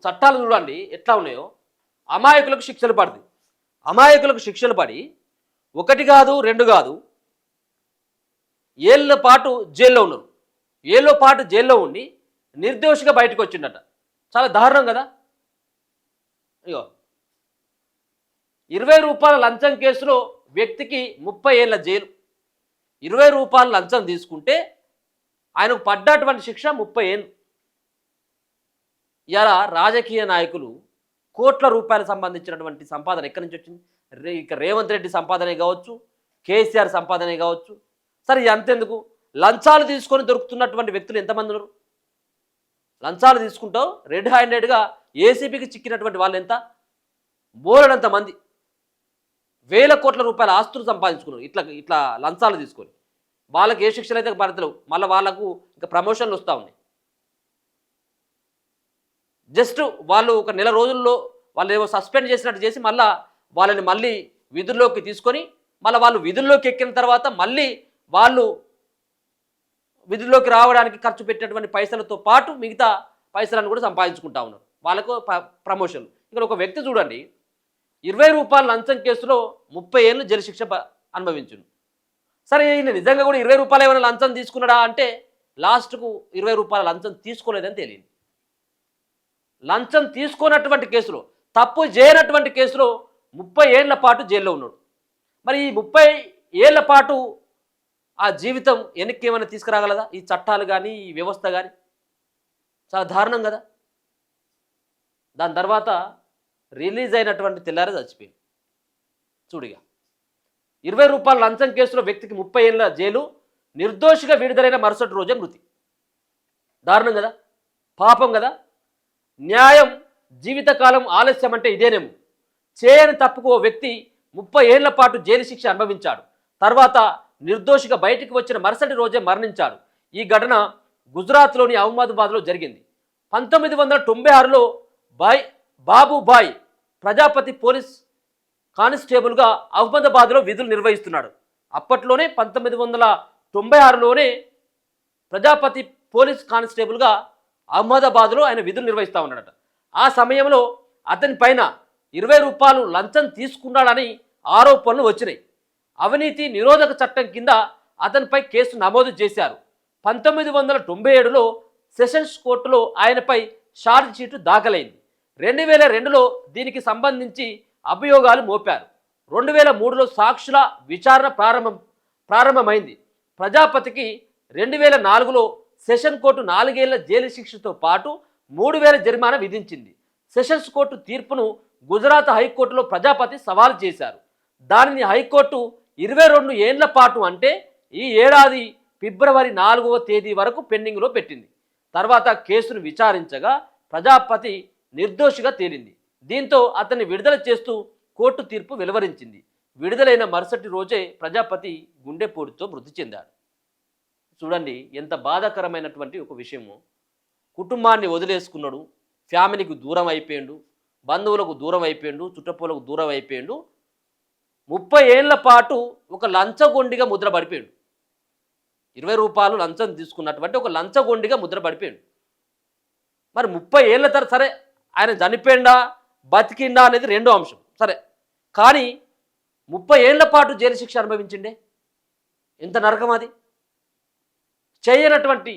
చట్టాలు చూడండి ఎట్లా ఉన్నాయో. అమాయకులకు శిక్షలు పడతాయి. అమాయకులకు శిక్షలు పడి ఒకటి కాదు, రెండు కాదు, ఏళ్ళ పాటు జైల్లో ఉన్నారు. ఏళ్ళ పాటు జైల్లో ఉండి నిర్దోషిగా బయటకు వచ్చిండట. చాలా దారుణం కదా. ఇగో 20 రూపాయల లంచం కేసులో వ్యక్తికి 30 ఏళ్ల జైలు. 20 రూపాయల లంచం తీసుకుంటే ఆయనకు పడ్డటువంటి శిక్ష 30 ఏళ్ళు. ఇలా రాజకీయ నాయకులు కోట్ల రూపాయలకు సంబంధించినటువంటి సంపాదన ఎక్కడి నుంచి వచ్చింది? ఇక రేవంత్ రెడ్డి సంపాదనే కావచ్చు, కేసీఆర్ సంపాదనే కావచ్చు. సరే అంతెందుకు, లంచాలు తీసుకొని దొరుకుతున్నటువంటి వ్యక్తులు ఎంతమంది ఉన్నారు? లంచాలు తీసుకుంటావు రెడ్ హ్యాండెడ్గా ఏసీబీకి చిక్కినటువంటి వాళ్ళు ఎంత? బోలెడంత మంది వేల కోట్ల రూపాయల ఆస్తులు సంపాదించుకున్నారు ఇట్లా ఇట్లా లంచాలు తీసుకొని. వాళ్ళకి ఏ శిక్షలు అయితే పడతలేవు, మళ్ళీ వాళ్ళకు ఇంకా ప్రమోషన్లు వస్తూ ఉన్నాయి. జస్ట్ వాళ్ళు ఒక నెల రోజుల్లో వాళ్ళు ఏవో సస్పెండ్ చేసినట్టు చేసి వాళ్ళని మళ్ళీ విధుల్లోకి తీసుకొని మళ్ళీ వాళ్ళు విధుల్లోకి ఎక్కిన తర్వాత మళ్ళీ వాళ్ళు విధుల్లోకి రావడానికి ఖర్చు పెట్టినటువంటి పైసలతో పాటు మిగతా పైసలను కూడా సంపాదించుకుంటా ఉన్నారు. వాళ్ళకు ప్రమోషన్లు. ఇక్కడ ఒక వ్యక్తి చూడండి, 20 రూపాయల లంచం కేసులో 30 ఏళ్ళు జైలు శిక్ష అనుభవించును. సరే ఈయన నిజంగా కూడా 20 రూపాయలు ఏమైనా లంచం తీసుకున్నాడా అంటే లాస్ట్కు 20 రూపాయల లంచం తీసుకోలేదని తెలియదు. లంచం తీసుకున్నటువంటి కేసులో, తప్పు చేయనటువంటి కేసులో 30 ఏళ్ల పాటు జైల్లో ఉన్నాడు. మరి ఈ 30 ఏళ్ల పాటు ఆ జీవితం వెనక్కి ఏమైనా తీసుకురాగలదా ఈ చట్టాలు కానీ ఈ వ్యవస్థ కానీ? చాలా దారుణం కదా. దాని తర్వాత రిలీజ్ అయినటువంటి తెల్లారే చచ్చిపోయింది. చూడిగా 20 రూపాయల లంచం కేసులో వ్యక్తికి 30 ఏళ్ల జైలు, నిర్దోషిగా విడుదలైన మరుసటి రోజే మృతి. దారుణం కదా, పాపం కదా. న్యాయం జీవితకాలం ఆలస్యం అంటే ఇదేనేమో. చేయని తప్పుకు ఓ వ్యక్తి 30 ఏళ్ల పాటు జైలు శిక్ష అనుభవించాడు. తర్వాత నిర్దోషిగా బయటికి వచ్చిన మరుసటి రోజే మరణించాడు. ఈ ఘటన గుజరాత్లోని అహ్మదాబాద్లో జరిగింది. 1996లో బాబుభాయ్ ప్రజాపతి పోలీస్ కానిస్టేబుల్గా అహ్మదాబాద్లో విధులు నిర్వహిస్తున్నాడు. అప్పట్లోనే 1996లోనే ప్రజాపతి పోలీస్ కానిస్టేబుల్గా అహ్మదాబాద్లో ఆయన విధులు నిర్వహిస్తూ ఉన్నాడట. ఆ సమయంలో అతని పైన 20 రూపాయలు లంచం తీసుకున్నాడని ఆరోపణలు వచ్చినాయి. అవినీతి నిరోధక చట్టం కింద అతనిపై కేసు నమోదు చేశారు. 1997లో సెషన్స్ కోర్టులో ఆయనపై ఛార్జ్ షీటు దాఖలైంది. 2002లో దీనికి సంబంధించి అభియోగాలు మోపారు. 2003లో సాక్షుల విచారణ ప్రారంభమైంది. ప్రజాపతికి 2004లో సెషన్ కోర్టు 4 ఏళ్ల జైలు శిక్షతో పాటు 3000 జరిమానా విధించింది. సెషన్స్ కోర్టు తీర్పును గుజరాత్ హైకోర్టులో ప్రజాపతి సవాల్ చేశారు. దానిని హైకోర్టు 22 ఏళ్ల పాటు అంటే ఈ ఏడాది ఫిబ్రవరి 4వ తేదీ వరకు పెండింగ్లో పెట్టింది. తర్వాత కేసును విచారించగా ప్రజాపతి నిర్దోషిగా తేలింది. దీంతో అతన్ని విడుదల చేస్తూ కోర్టు తీర్పు వెలువరించింది. విడుదలైన మరుసటి రోజే ప్రజాపతి గుండెపోటుతో మృతి చెందాడు. చూడండి ఎంత బాధాకరమైనటువంటి ఒక విషయము. కుటుంబాన్ని వదిలేసుకున్నాడు, ఫ్యామిలీకి దూరం అయిపోయాడు, బంధువులకు దూరం అయిపోయాడు, చుట్టపులకు దూరం అయిపోయాడు. 30 ఏళ్ల పాటు ఒక లంచగొండిగా ముద్ర పడిపోయాడు. 20 రూపాయలు లంచం తీసుకున్నటువంటి ఒక లంచగొండిగా ముద్ర పడిపోయాడు. మరి 30 ఏళ్ల తర్వాత సరే ఆయన చనిపోయిందా బతికిందా అనేది రెండో అంశం సరే, కానీ 30 ఏళ్ల పాటు జైలు శిక్ష అనుభవించిండే. ఎంత నరకం అది. చేయనటువంటి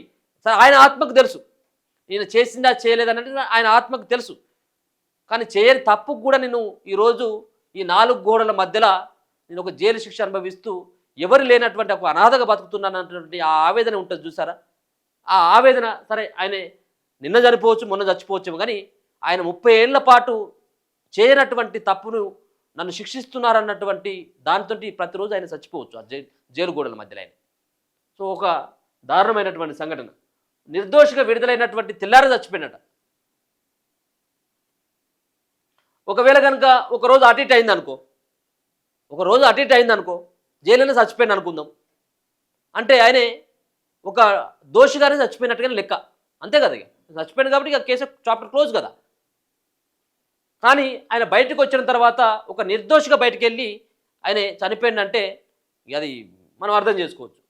సరే ఆయన ఆత్మకు తెలుసు నేను చేసిందా చేయలేదన్నది ఆయన ఆత్మకు తెలుసు. కానీ చేయని తప్పుకు కూడా నేను ఈరోజు ఈ 4 గోడల మధ్యలో నేను ఒక జైలు శిక్ష అనుభవిస్తూ ఎవరు లేనటువంటి ఒక అనాథగా బతుకుతున్నానటువంటి ఆ ఆవేదన ఉంటుంది చూసారా. ఆ ఆవేదన సరే ఆయన నిన్న చనిపోవచ్చు మొన్న చచ్చిపోవచ్చు, కానీ ఆయన 30 ఏళ్ల పాటు చేయనటువంటి తప్పును నన్ను శిక్షిస్తున్నారన్నటువంటి దానితో ప్రతిరోజు ఆయన చచ్చిపోవచ్చు ఆ జైలు గోడల మధ్యలో ఆయన. సో ఒక దారుణమైనటువంటి సంఘటన. నిర్దోషిగా విడుదలైనటువంటి తెల్లారి చచ్చిపోయినట. ఒకవేళ కనుక ఒకరోజు అటు ఇటు అయిందనుకో, జైలునే చచ్చిపోయింది అనుకుందాం అంటే ఆయనే ఒక దోషిగానే చచ్చిపోయినట్టుగానే లెక్క, అంతే కదా. ఇక చచ్చిపోయింది కాబట్టి ఇక కేసు చాప్టర్ క్లోజ్ కదా. కానీ ఆయన బయటకు వచ్చిన తర్వాత ఒక నిర్దోషిగా బయటకు వెళ్ళి ఆయన చనిపోయిందంటే అది మనం అర్థం చేసుకోవచ్చు.